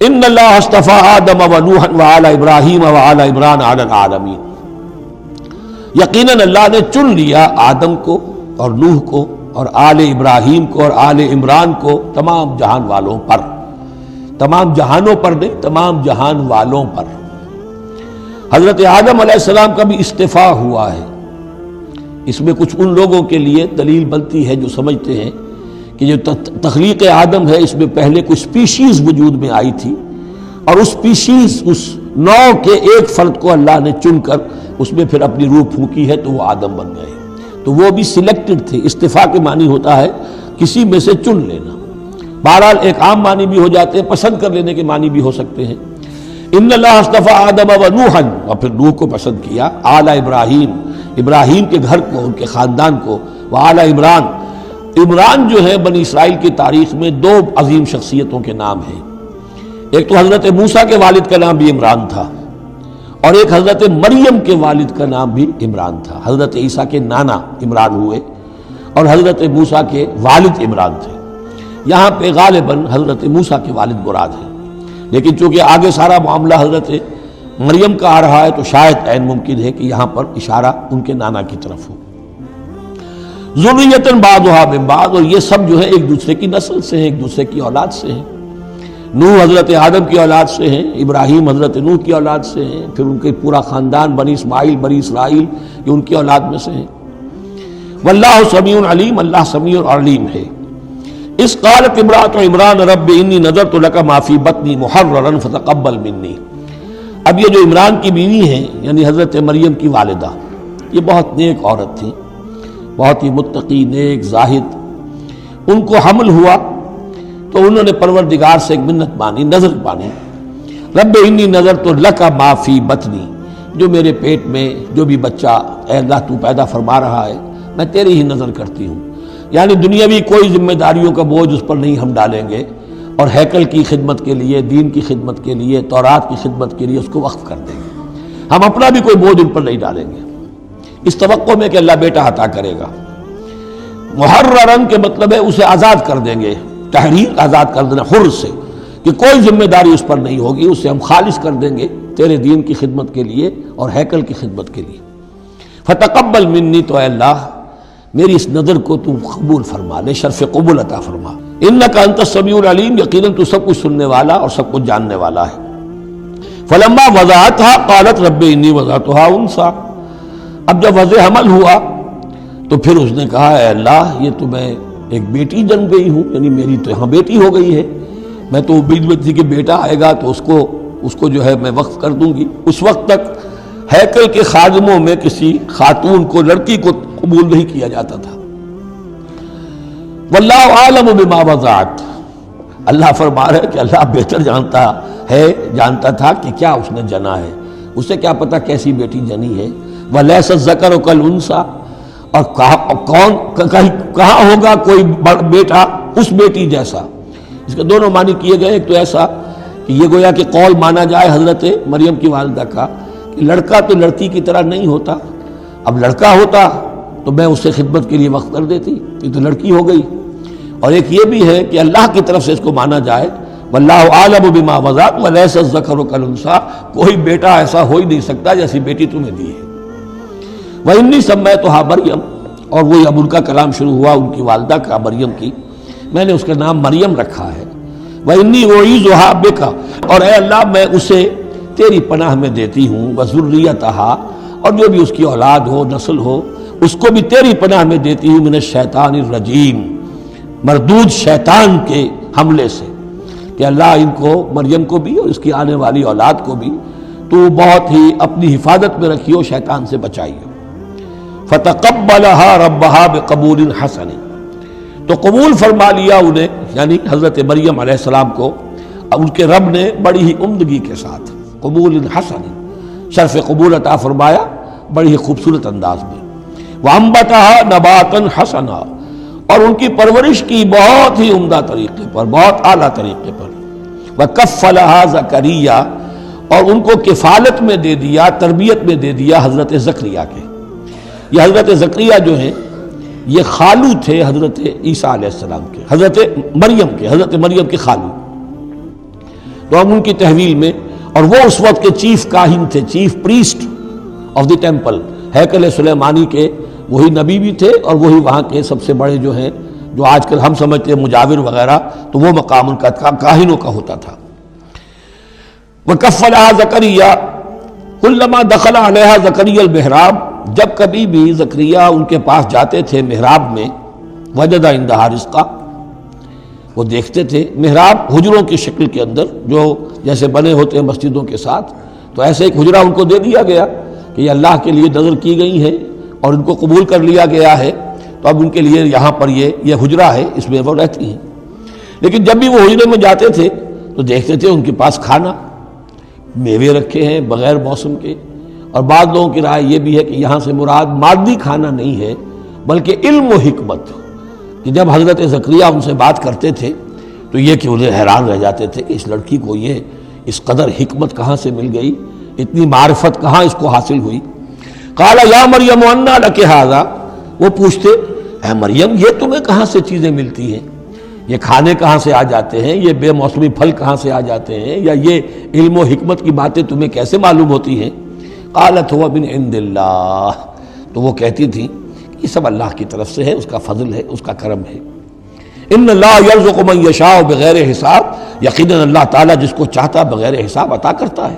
ان اللہ اصطفى آدم ونوحا وآل ابراہیم وآل عمران علی العالمین، یقیناً اللہ نے چن لیا آدم کو اور نوح کو اور آل ابراہیم کو اور آل عمران کو تمام جہان والوں پر، تمام جہانوں پر نہیں، تمام جہان والوں پر۔ حضرت آدم علیہ السلام کا بھی استفاء ہوا ہے۔ اس میں کچھ ان لوگوں کے لیے دلیل بنتی ہے جو سمجھتے ہیں کہ جو تخلیق آدم ہے اس میں پہلے کچھ سپیشیز وجود میں آئی تھی، اور اس سپیشیز، اس نوع کے ایک فرد کو اللہ نے چن کر اس میں پھر اپنی روح پھونکی ہے تو وہ آدم بن گئے، تو وہ بھی سلیکٹڈ تھے۔ استفاء کے معنی ہوتا ہے کسی میں سے چن لینا، بہرحال ایک عام معنی بھی ہو جاتے ہیں، پسند کر لینے کے معنی بھی ہو سکتے ہیں۔ ان اللہ اصطفى آدم ونوحا، اور پھر نوح کو پسند کیا، آل ابراہیم، ابراہیم کے گھر کو، ان کے خاندان کو، وآل عمران، عمران جو ہے بنی اسرائیل کی تاریخ میں دو عظیم شخصیتوں کے نام ہیں، ایک تو حضرت موسیٰ کے والد کا نام بھی عمران تھا، اور ایک حضرت مریم کے والد کا نام بھی عمران تھا۔ حضرت عیسیٰ کے نانا عمران ہوئے اور حضرت موسیٰ کے والد عمران تھے۔ یہاں پہ غالباً حضرت موسیٰ کے والد مراد ہیں، لیکن چونکہ آگے سارا معاملہ حضرت مریم کا آ رہا ہے تو شاید عین ممکن ہے کہ یہاں پر اشارہ ان کے نانا کی طرف ہو۔ ذریۃ بعضھا من بعض، اور یہ سب جو ہے ایک دوسرے کی نسل سے ہیں، ایک دوسرے کی اولاد سے ہیں۔ نوح حضرت آدم کی اولاد سے ہیں، ابراہیم حضرت نوح کی اولاد سے ہیں، پھر ان کے پورا خاندان بنی اسماعیل، بنی اسرائیل، یہ ان کی اولاد میں سے ہیں۔ واللہ سمیع علیم، اللہ سمیع اور علیم ہے۔ اس قالت امرأۃ عمران رب انی نذرت لک ما فی بطنی محررا فتقبل منی۔ اب یہ جو عمران کی بیوی ہیں یعنی حضرت مریم کی والدہ، یہ بہت نیک عورت تھی، بہت ہی متقی، نیک، زاہد۔ ان کو حمل ہوا تو انہوں نے پروردگار سے ایک منت مانی، نظر مانی، رب انی نذرت لک ما فی بطنی، جو میرے پیٹ میں جو بھی بچہ اے اللہ تو پیدا فرما رہا ہے میں تیری ہی نظر کرتی ہوں، یعنی دنیاوی کوئی ذمہ داریوں کا بوجھ اس پر نہیں ہم ڈالیں گے، اور ہیکل کی خدمت کے لیے، دین کی خدمت کے لیے، تورات کی خدمت کے لیے اس کو وقف کر دیں گے، ہم اپنا بھی کوئی بوجھ ان پر نہیں ڈالیں گے، اس توقع میں کہ اللہ بیٹا عطا کرے گا۔ محررن کے مطلب ہے اسے آزاد کر دیں گے، تحریر آزاد کر دینا، حر سے، کہ کوئی ذمہ داری اس پر نہیں ہوگی، اسے ہم خالص کر دیں گے تیرے دین کی خدمت کے لیے اور ہیکل کی خدمت کے لیے۔ فتقبل منی، تو اے اللہ میری اس نظر کو تو قبول فرما لے، شرف قبول عطا فرما۔ انک انت السمیع العلیم، یقیناً تو سب کچھ سننے والا اور سب کچھ جاننے والا ہے۔ فلما وضعتها قالت رب انی وضعتها انثی، اب جب وضع حمل ہوا تو پھر اس نے کہا اے اللہ یہ تو میں ایک بیٹی جن گئی ہوں، یعنی میری تو یہاں بیٹی ہو گئی ہے، میں تو امید میں تھی کہ بیٹا آئے گا تو اس کو جو ہے میں وقف کر دوں گی۔ اس وقت تک ہیکل کے خادموں میں کسی خاتون کو، لڑکی کو قبول نہیں کیا جاتا تھا۔ واللہ عالم بما وضعت، اللہ فرما رہا ہے کہ اللہ بہتر جانتا تھا کہ کیا اس نے جنا ہے، اسے کیا پتا کیسی بیٹی جنی ہے۔ ولیس الذکر کالانثی، اور کہاں ہوگا کوئی بیٹا اس بیٹی جیسا۔ اس کے دونوں معنی کیے گئے، ایک تو ایسا کہ یہ گویا کہ قول مانا جائے حضرت مریم کی والدہ کا کہ لڑکا تو لڑکی کی طرح نہیں ہوتا، اب لڑکا ہوتا تو میں اسے خدمت کے لیے وقف کر دیتی، یہ تو لڑکی ہو گئی۔ اور ایک یہ بھی ہے کہ اللہ کی طرف سے اس کو مانا جائے واللہ عالم بما وضعت ولیس الذکر کالانثی، کوئی بیٹا ایسا ہو ہی نہیں سکتا جیسی بیٹی تمہیں دی ہے۔ وَإِنِّي سَمَّيْتُهَا مریم، اور وہی اب ان کا کلام شروع ہوا ان کی والدہ کا، مریم کی، میں نے اس کا نام مریم رکھا ہے۔ وَإِنِّي أُعِيذُهَا بِكَ، اور اے اللہ میں اسے تیری پناہ میں دیتی ہوں، وَذُرِّيَّتَهَا، اور جو بھی اس کی اولاد ہو، نسل ہو، اس کو بھی تیری پناہ میں دیتی ہوں، من الشیطان الرجیم، مردود شیطان کے حملے سے، کہ اللہ ان کو، مریم کو بھی اور اس کی آنے والی اولاد کو بھی تو بہت ہی اپنی حفاظت میں رکھیو، شیطان سے بچائیو۔ فتقبلها ربها بقبول حسن، تو قبول فرما لیا انہیں، یعنی حضرت مریم علیہ السلام کو ان کے رب نے بڑی ہی عمدگی کے ساتھ، قبول حسن، شرف قبول عطا فرمایا بڑی ہی خوبصورت انداز میں۔ وانبتها نباتا حسنا، اور ان کی پرورش کی بہت ہی عمدہ طریقے پر، بہت اعلیٰ طریقے پر۔ وکفلها زکریا، اور ان کو کفالت میں دے دیا، تربیت میں دے دیا حضرت زکریا کے۔ یہ حضرت زکریا جو ہیں یہ خالو تھے حضرت عیسیٰ علیہ السلام کے، حضرت مریم کے خالو۔ تو ہم ان کی تحویل میں، اور وہ اس وقت کے چیف کاہن تھے، chief priest of the temple, ہیکل سلیمانی کے وہی نبی بھی تھے اور وہی وہاں کے سب سے بڑے جو ہیں، جو آج کل ہم سمجھتے ہیں مجاور وغیرہ، تو وہ مقام ان کا کاہنوں کا ہوتا تھا۔ وَكَفَّلَهَا زَكَرِيَّا كُلَّمَا دَخَلَ عَلَيْهَا زَكَرِيَّا الْمِحْرَابَ، جب کبھی بھی زکریا ان کے پاس جاتے تھے محراب میں، وجد عندها رزقا، وہ دیکھتے تھے محراب حجروں کی شکل کے اندر جو جیسے بنے ہوتے ہیں مسجدوں کے ساتھ، تو ایسے ایک حجرہ ان کو دے دیا گیا کہ یہ اللہ کے لیے نظر کی گئی ہے اور ان کو قبول کر لیا گیا ہے، تو اب ان کے لیے یہاں پر یہ حجرہ ہے، اس میں وہ رہتی ہیں۔ لیکن جب بھی وہ حجرے میں جاتے تھے تو دیکھتے تھے ان کے پاس کھانا، میوے رکھے ہیں بغیر موسم کے، اور بعض لوگوں کی رائے یہ بھی ہے کہ یہاں سے مراد مادی کھانا نہیں ہے بلکہ علم و حکمت، کہ جب حضرت زکریا ان سے بات کرتے تھے تو یہ کہ انہیں حیران رہ جاتے تھے کہ اس لڑکی کو یہ اس قدر حکمت کہاں سے مل گئی، اتنی معرفت کہاں اس کو حاصل ہوئی۔ قال یا مریم انا لک ھذا، وہ پوچھتے اے مریم یہ تمہیں کہاں سے چیزیں ملتی ہیں، یہ کھانے کہاں سے آ جاتے ہیں، یہ بے موسمی پھل کہاں سے آ جاتے ہیں، یا یہ علم و حکمت کی باتیں تمہیں کیسے معلوم ہوتی ہیں؟ قالت هو من عند اللہ، تو وہ کہتی تھی یہ سب اللہ کی طرف سے ہے، اس کا فضل ہے، اس کا کرم ہے۔ ان اللہ یرزق من یشاء بغیر حساب، یقیناً اللہ تعالیٰ جس کو چاہتا بغیر حساب عطا کرتا ہے۔